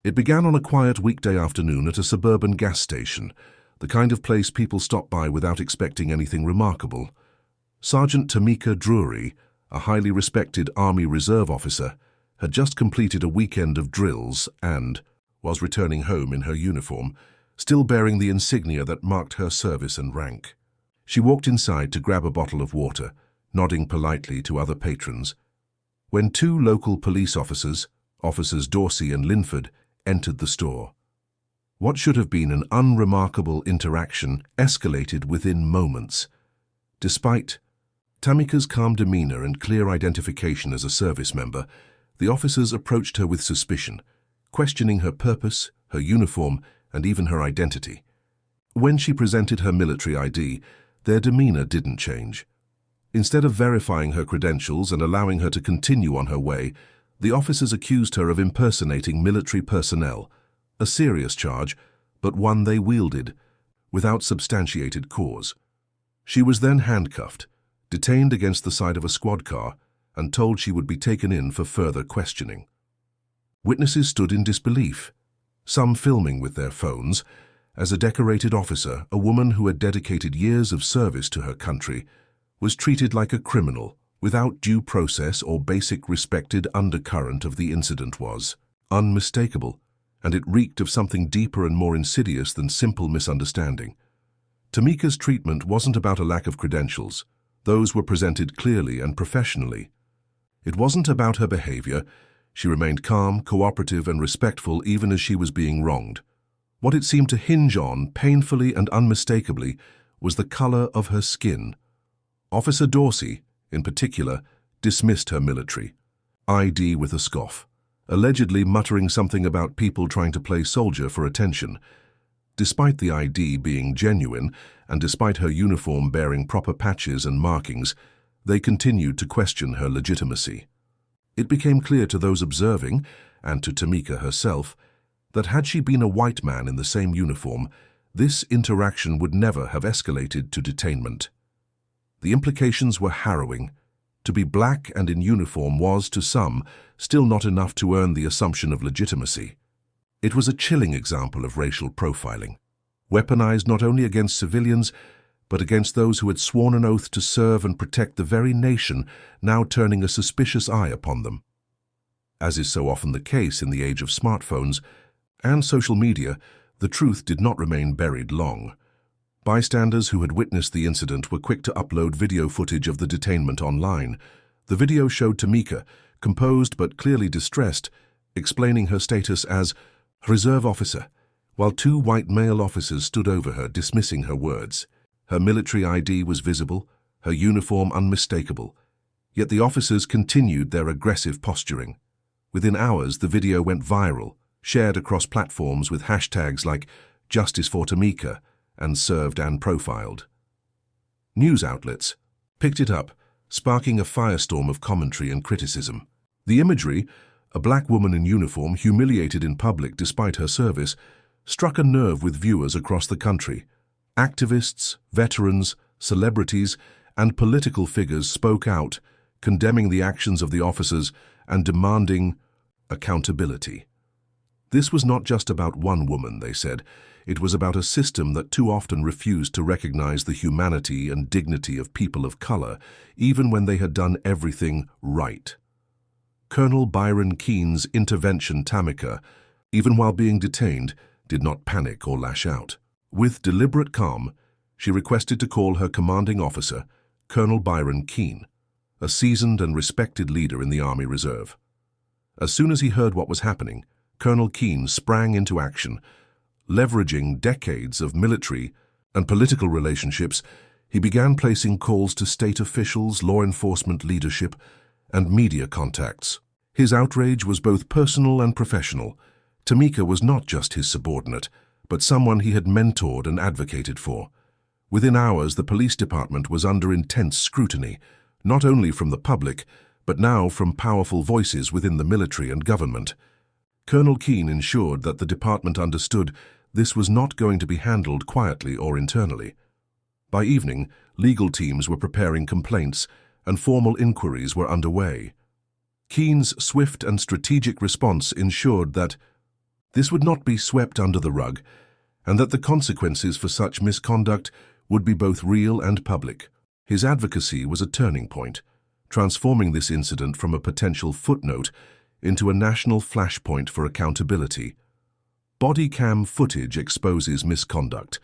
It began on a quiet weekday afternoon at a suburban gas station, the kind of place people stop by without expecting anything remarkable. Sergeant Tamika Drury, a highly respected Army Reserve officer, had just completed a weekend of drills and was returning home in her uniform, still bearing the insignia that marked her service and rank. She walked inside to grab a bottle of water, nodding politely to other patrons, when two local police officers, Officers Dorsey and Linford, entered the store. What should have been an unremarkable interaction escalated within moments. Despite Tamika's calm demeanor and clear identification as a service member, the officers approached her with suspicion, questioning her purpose, her uniform, and even her identity. When she presented her military ID, their demeanor didn't change. Instead of verifying her credentials and allowing her to continue on her way, the officers accused her of impersonating military personnel, a serious charge, but one they wielded, without substantiated cause. She was then handcuffed, detained against the side of a squad car, and told she would be taken in for further questioning. Witnesses stood in disbelief, some filming with their phones, as a decorated officer, a woman who had dedicated years of service to her country, was treated like a criminal, without due process or basic respected undercurrent of the incident was unmistakable, and it reeked of something deeper and more insidious than simple misunderstanding. Tamika's treatment wasn't about a lack of credentials. Those were presented clearly and professionally. It wasn't about her behavior. She remained calm, cooperative, and respectful even as she was being wronged. What it seemed to hinge on, painfully and unmistakably, was the color of her skin. Officer Dorsey, in particular, dismissed her military ID with a scoff, allegedly muttering something about people trying to play soldier for attention. Despite the ID being genuine, and despite her uniform bearing proper patches and markings, they continued to question her legitimacy. It became clear to those observing, and to Tamika herself, that had she been a white man in the same uniform, this interaction would never have escalated to detainment. The implications were harrowing. To be black and in uniform was, to some, still not enough to earn the assumption of legitimacy. It was a chilling example of racial profiling, weaponized not only against civilians, but against those who had sworn an oath to serve and protect the very nation now turning a suspicious eye upon them. As is so often the case in the age of smartphones and social media, the truth did not remain buried long. Bystanders who had witnessed the incident were quick to upload video footage of the detainment online. The video showed Tamika, composed but clearly distressed, explaining her status as reserve officer, while two white male officers stood over her, dismissing her words. Her military ID was visible, her uniform unmistakable, yet the officers continued their aggressive posturing. Within hours, the video went viral, shared across platforms with hashtags like Justice for Tamika and Served and Profiled. News outlets picked it up, sparking a firestorm of commentary and criticism. The imagery, a black woman in uniform humiliated in public despite her service, struck a nerve with viewers across the country. Activists, veterans, celebrities, and political figures spoke out, condemning the actions of the officers and demanding accountability. This was not just about one woman, they said. It was about a system that too often refused to recognize the humanity and dignity of people of color, even when they had done everything right. Colonel Byron Keene's intervention, Tamika, even while being detained, did not panic or lash out. With deliberate calm, she requested to call her commanding officer, Colonel Byron Keene, a seasoned and respected leader in the Army Reserve. As soon as he heard what was happening, Colonel Keene sprang into action. Leveraging decades of military and political relationships, he began placing calls to state officials, law enforcement leadership, and media contacts. His outrage was both personal and professional. Tamika was not just his subordinate, but someone he had mentored and advocated for. Within hours, the police department was under intense scrutiny, not only from the public, but now from powerful voices within the military and government. Colonel Keene ensured that the department understood this was not going to be handled quietly or internally. By evening, legal teams were preparing complaints and formal inquiries were underway. Keene's swift and strategic response ensured that this would not be swept under the rug, and that the consequences for such misconduct would be both real and public. His advocacy was a turning point, transforming this incident from a potential footnote into a national flashpoint for accountability. Body cam footage exposes misconduct.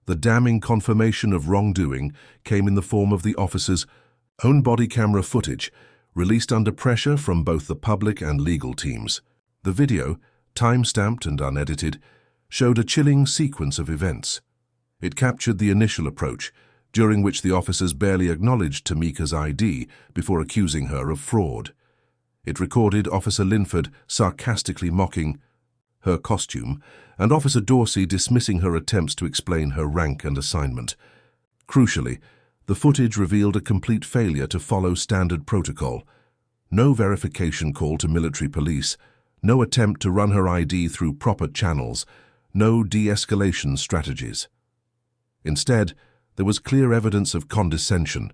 The damning confirmation of wrongdoing came in the form of the officer's own body camera footage, released under pressure from both the public and legal teams. The video, time-stamped and unedited, showed a chilling sequence of events. It captured the initial approach, during which the officers barely acknowledged Tamika's ID before accusing her of fraud. It recorded Officer Linford sarcastically mocking her costume and Officer Dorsey dismissing her attempts to explain her rank and assignment. Crucially, the footage revealed a complete failure to follow standard protocol. No verification call to military police, no attempt to run her ID through proper channels, no de-escalation strategies. Instead, there was clear evidence of condescension,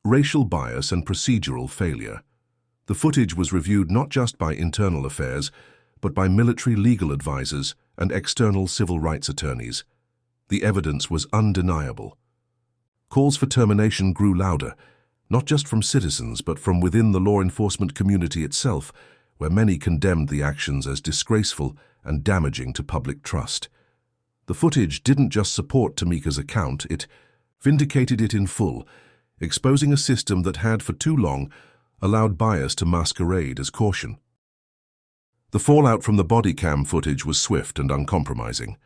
racial bias and procedural failure. The footage was reviewed not just by internal affairs, but by military legal advisors and external civil rights attorneys. The evidence was undeniable. Calls for termination grew louder, not just from citizens but from within the law enforcement community itself, where many condemned the actions as disgraceful and damaging to public trust. The footage didn't just support Tamika's account, it vindicated it in full, exposing a system that had for too long allowed bias to masquerade as caution. The fallout from the body cam footage was swift and uncompromising.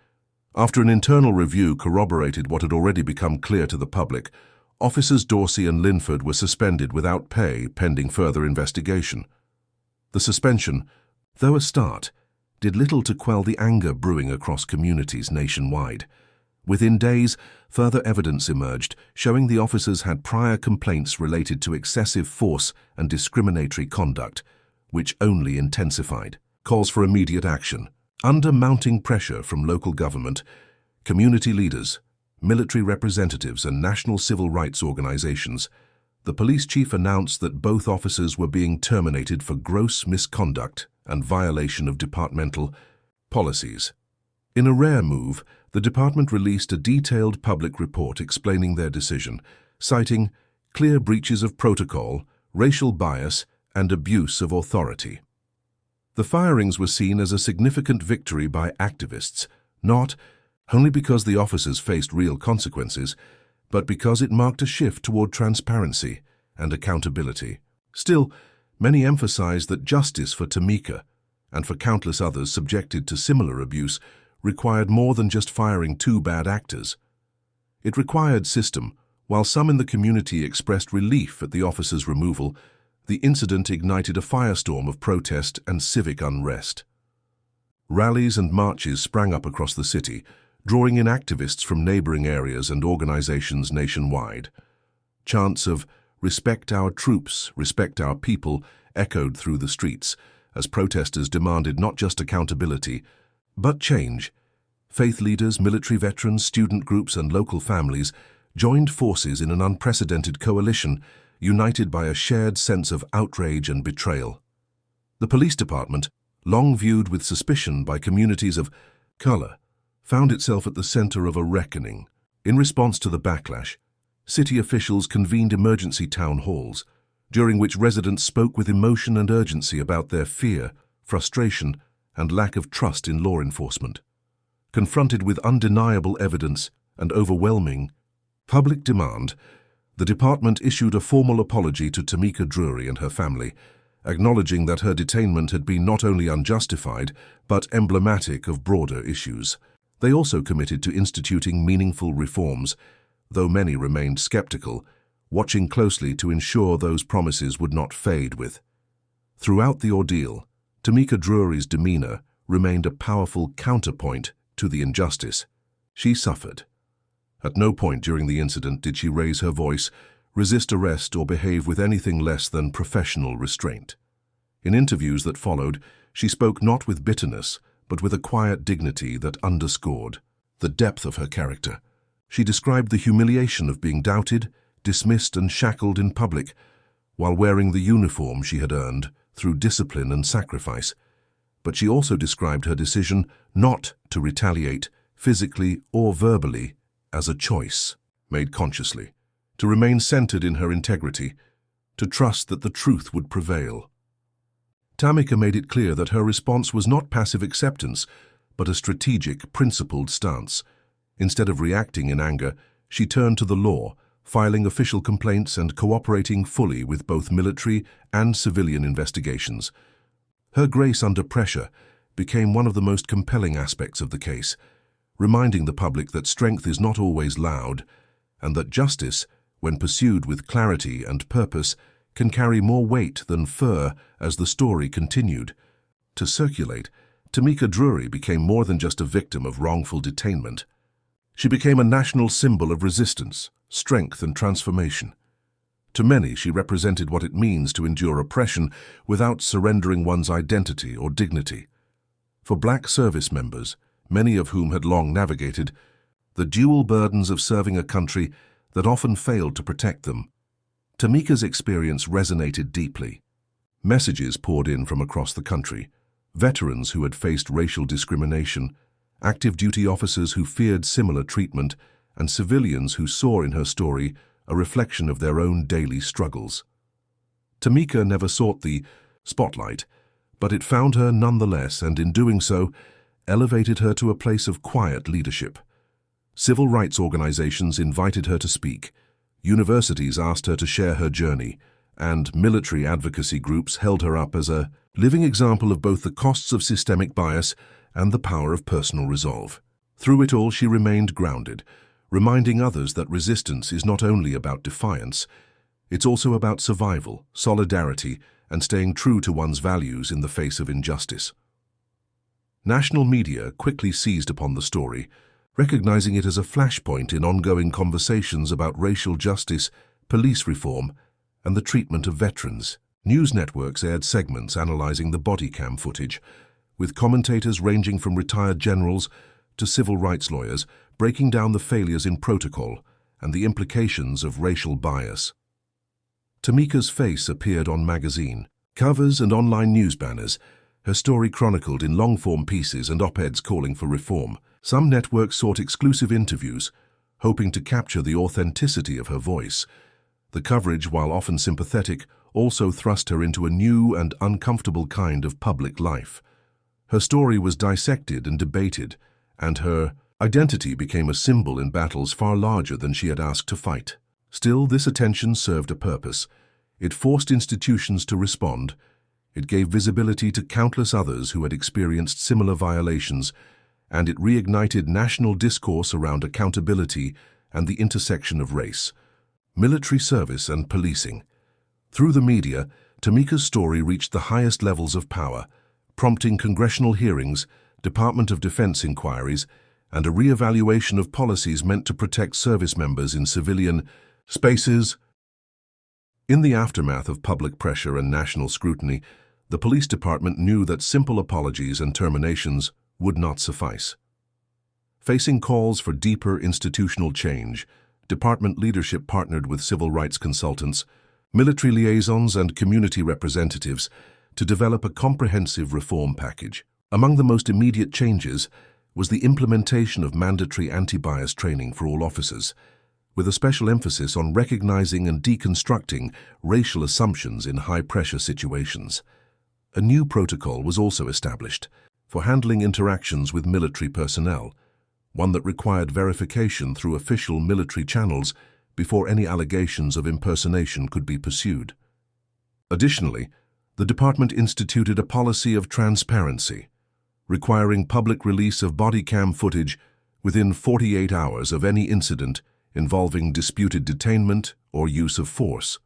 After an internal review corroborated what had already become clear to the public, Officers Dorsey and Linford were suspended without pay pending further investigation. The suspension, though a start, did little to quell the anger brewing across communities nationwide. Within days, further evidence emerged, showing the officers had prior complaints related to excessive force and discriminatory conduct, which only intensified. Calls for immediate action. Under mounting pressure from local government, community leaders, military representatives and national civil rights organizations, the police chief announced that both officers were being terminated for gross misconduct and violation of departmental policies. In a rare move, the department released a detailed public report explaining their decision, citing clear breaches of protocol, racial bias, and abuse of authority. The firings were seen as a significant victory by activists, not only because the officers faced real consequences, but because it marked a shift toward transparency and accountability. Still, many emphasized that justice for Tamika and for countless others subjected to similar abuse required more than just firing two bad actors. It required system. While some in the community expressed relief at the officers' removal, the incident ignited a firestorm of protest and civic unrest. Rallies and marches sprang up across the city, drawing in activists from neighboring areas and organizations nationwide. Chants of "Respect our troops, respect our people" echoed through the streets as protesters demanded not just accountability, but change. Faith leaders, military veterans, student groups, and local families joined forces in an unprecedented coalition, united by a shared sense of outrage and betrayal. The police department, long viewed with suspicion by communities of color, found itself at the center of a reckoning. In response to the backlash, city officials convened emergency town halls, during which residents spoke with emotion and urgency about their fear, frustration, and lack of trust in law enforcement. Confronted with undeniable evidence and overwhelming public demand, the department issued a formal apology to Tamika Drury and her family, acknowledging that her detainment had been not only unjustified, but emblematic of broader issues. They also committed to instituting meaningful reforms, though many remained skeptical, watching closely to ensure those promises would not fade with. Throughout the ordeal, Tamika Drury's demeanor remained a powerful counterpoint to the injustice. She suffered. At no point during the incident did she raise her voice, resist arrest, or behave with anything less than professional restraint. In interviews that followed, she spoke not with bitterness, but with a quiet dignity that underscored the depth of her character. She described the humiliation of being doubted, dismissed, and shackled in public, while wearing the uniform she had earned through discipline and sacrifice. but she also described her decision not to retaliate, physically or verbally, as a choice, made consciously, to remain centered in her integrity, to trust that the truth would prevail. Tamika made it clear that her response was not passive acceptance, but a strategic, principled stance. Instead of reacting in anger, she turned to the law, filing official complaints and cooperating fully with both military and civilian investigations. Her grace under pressure became one of the most compelling aspects of the case, reminding the public that strength is not always loud, and that justice, when pursued with clarity and purpose, can carry more weight than fur. As the story continued to circulate, Tamika Drury became more than just a victim of wrongful detainment. She became a national symbol of resistance, strength, and transformation. To many, she represented what it means to endure oppression without surrendering one's identity or dignity. For Black service members, many of whom had long navigated the dual burdens of serving a country that often failed to protect them, Tamika's experience resonated deeply. Messages poured in from across the country, veterans who had faced racial discrimination, active duty officers who feared similar treatment, and civilians who saw in her story a reflection of their own daily struggles. Tamika never sought the spotlight, but it found her nonetheless, and in doing so, elevated her to a place of quiet leadership. Civil rights organizations invited her to speak, universities asked her to share her journey, and military advocacy groups held her up as a living example of both the costs of systemic bias and the power of personal resolve. Through it all, she remained grounded, reminding others that resistance is not only about defiance, it's also about survival, solidarity, and staying true to one's values in the face of injustice. National media quickly seized upon the story, recognizing it as a flashpoint in ongoing conversations about racial justice, police reform, and the treatment of veterans. News networks aired segments analyzing the body cam footage, with commentators ranging from retired generals to civil rights lawyers breaking down the failures in protocol and the implications of racial bias. Tamika's face appeared on magazine covers and online news banners, her story chronicled in long-form pieces and op-eds calling for reform. Some networks sought exclusive interviews, hoping to capture the authenticity of her voice. The coverage, while often sympathetic, also thrust her into a new and uncomfortable kind of public life. Her story was dissected and debated, and her identity became a symbol in battles far larger than she had asked to fight. Still, this attention served a purpose. It forced institutions to respond. It gave visibility to countless others who had experienced similar violations, and it reignited national discourse around accountability and the intersection of race, military service, and policing. Through the media, Tamika's story reached the highest levels of power, prompting congressional hearings, Department of Defense inquiries, and a re-evaluation of policies meant to protect service members in civilian spaces. In the aftermath of public pressure and national scrutiny, the police department knew that simple apologies and terminations would not suffice. Facing calls for deeper institutional change, department leadership partnered with civil rights consultants, military liaisons, and community representatives to develop a comprehensive reform package. Among the most immediate changes was the implementation of mandatory anti-bias training for all officers, with a special emphasis on recognizing and deconstructing racial assumptions in high-pressure situations. A new protocol was also established for handling interactions with military personnel, one that required verification through official military channels before any allegations of impersonation could be pursued. Additionally, the department instituted a policy of transparency, requiring public release of body cam footage within 48 hours of any incident involving disputed detainment or use of force.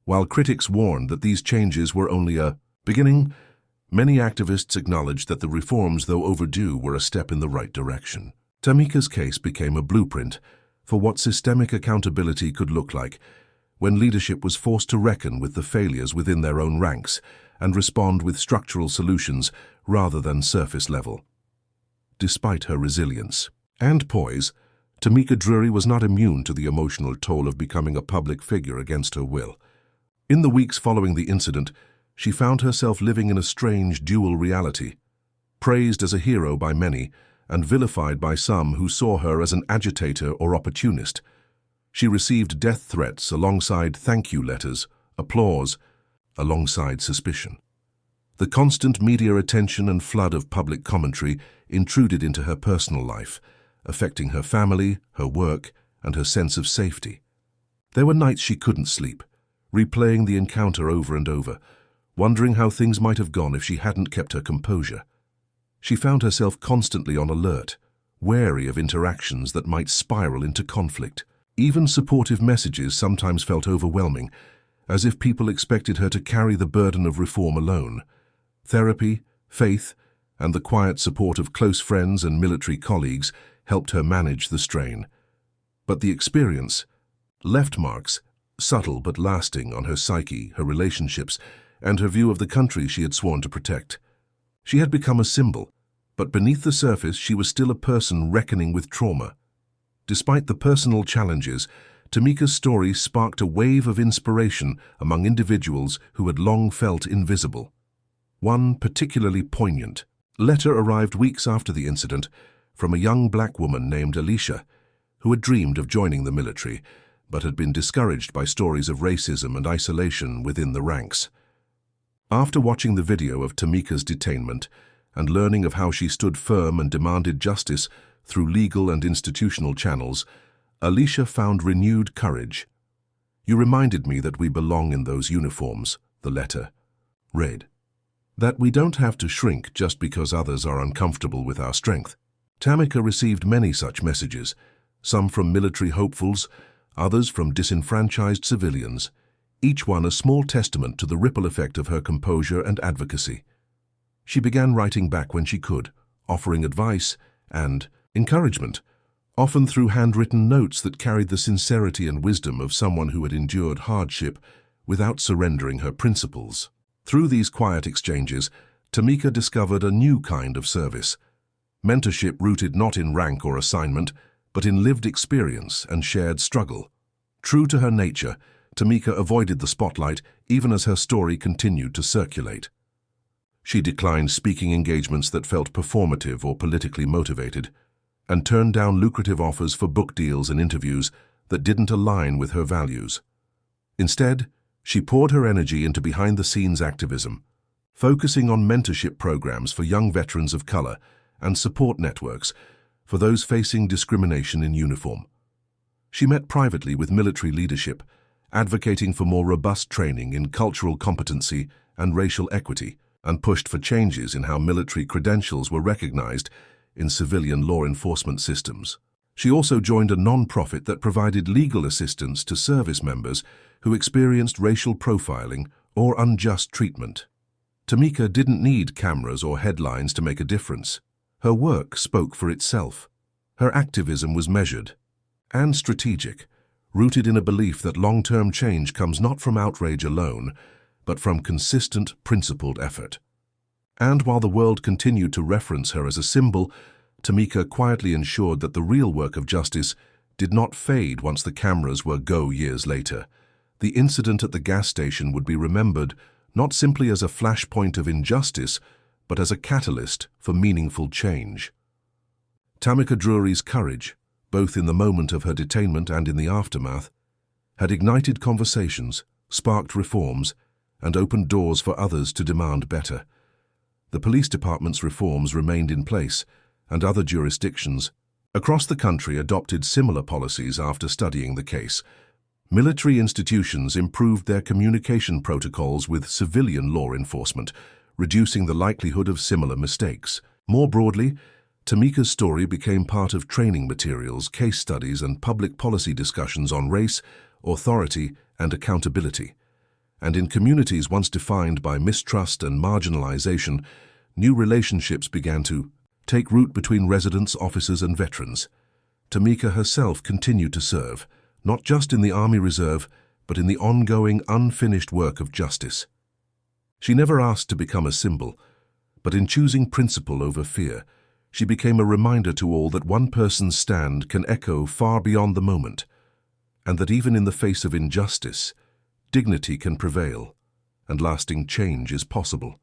While critics warned that these changes were only a beginning, many activists acknowledged that the reforms, though overdue, were a step in the right direction. Tamika's case became a blueprint for what systemic accountability could look like when leadership was forced to reckon with the failures within their own ranks and respond with structural solutions rather than surface level. Despite her resilience and poise, Tamika Drury was not immune to the emotional toll of becoming a public figure against her will. In the weeks following the incident, she found herself living in a strange dual reality, praised as a hero by many and vilified by some who saw her as an agitator or opportunist. She received death threats alongside thank you letters, applause, alongside suspicion. The constant media attention and flood of public commentary intruded into her personal life, affecting her family, her work, and her sense of safety. There were nights she couldn't sleep, replaying the encounter over and over, wondering how things might have gone if she hadn't kept her composure. She found herself constantly on alert, wary of interactions that might spiral into conflict. Even supportive messages sometimes felt overwhelming, as if people expected her to carry the burden of reform alone. Therapy, faith, and the quiet support of close friends and military colleagues helped her manage the strain. But the experience left marks, subtle but lasting, on her psyche, her relationships, and her view of the country she had sworn to protect. She had become a symbol, but beneath the surface she was still a person reckoning with trauma. Despite the personal challenges, Tamika's story sparked a wave of inspiration among individuals who had long felt invisible. One particularly poignant letter arrived weeks after the incident from a young black woman named Alicia, who had dreamed of joining the military, but had been discouraged by stories of racism and isolation within the ranks. After watching the video of Tamika's detainment and learning of how she stood firm and demanded justice through legal and institutional channels, Alicia found renewed courage. "You reminded me that we belong in those uniforms," the letter read. "That we don't have to shrink just because others are uncomfortable with our strength." Tamika received many such messages, some from military hopefuls, others from disenfranchised civilians, each one a small testament to the ripple effect of her composure and advocacy. She began writing back when she could, offering advice and encouragement, often through handwritten notes that carried the sincerity and wisdom of someone who had endured hardship without surrendering her principles. Through these quiet exchanges, Tamika discovered a new kind of service, mentorship rooted not in rank or assignment, but in lived experience and shared struggle. True to her nature, Tamika avoided the spotlight even as her story continued to circulate. She declined speaking engagements that felt performative or politically motivated, and turned down lucrative offers for book deals and interviews that didn't align with her values. Instead, she poured her energy into behind-the-scenes activism, focusing on mentorship programs for young veterans of color and support networks for those facing discrimination in uniform. She met privately with military leadership, advocating for more robust training in cultural competency and racial equity, and pushed for changes in how military credentials were recognized in civilian law enforcement systems. She also joined a non-profit that provided legal assistance to service members who experienced racial profiling or unjust treatment. Tamika didn't need cameras or headlines to make a difference. Her work spoke for itself. Her activism was measured and strategic, rooted in a belief that long-term change comes not from outrage alone, but from consistent, principled effort. And while the world continued to reference her as a symbol, Tamika quietly ensured that the real work of justice did not fade once the cameras were go years later. The incident at the gas station would be remembered not simply as a flashpoint of injustice, but as a catalyst for meaningful change. Tamika Drury's courage, both in the moment of her detainment and in the aftermath, had ignited conversations, sparked reforms, and opened doors for others to demand better. The police department's reforms remained in place, and other jurisdictions across the country adopted similar policies after studying the case. Military institutions improved their communication protocols with civilian law enforcement, reducing the likelihood of similar mistakes. More broadly, Tamika's story became part of training materials, case studies, and public policy discussions on race, authority, and accountability. And in communities once defined by mistrust and marginalization, new relationships began to take root between residents, officers, and veterans. Tamika herself continued to serve, not just in the Army Reserve, but in the ongoing, unfinished work of justice. She never asked to become a symbol, but in choosing principle over fear, she became a reminder to all that one person's stand can echo far beyond the moment, and that even in the face of injustice, dignity can prevail. and lasting change is possible.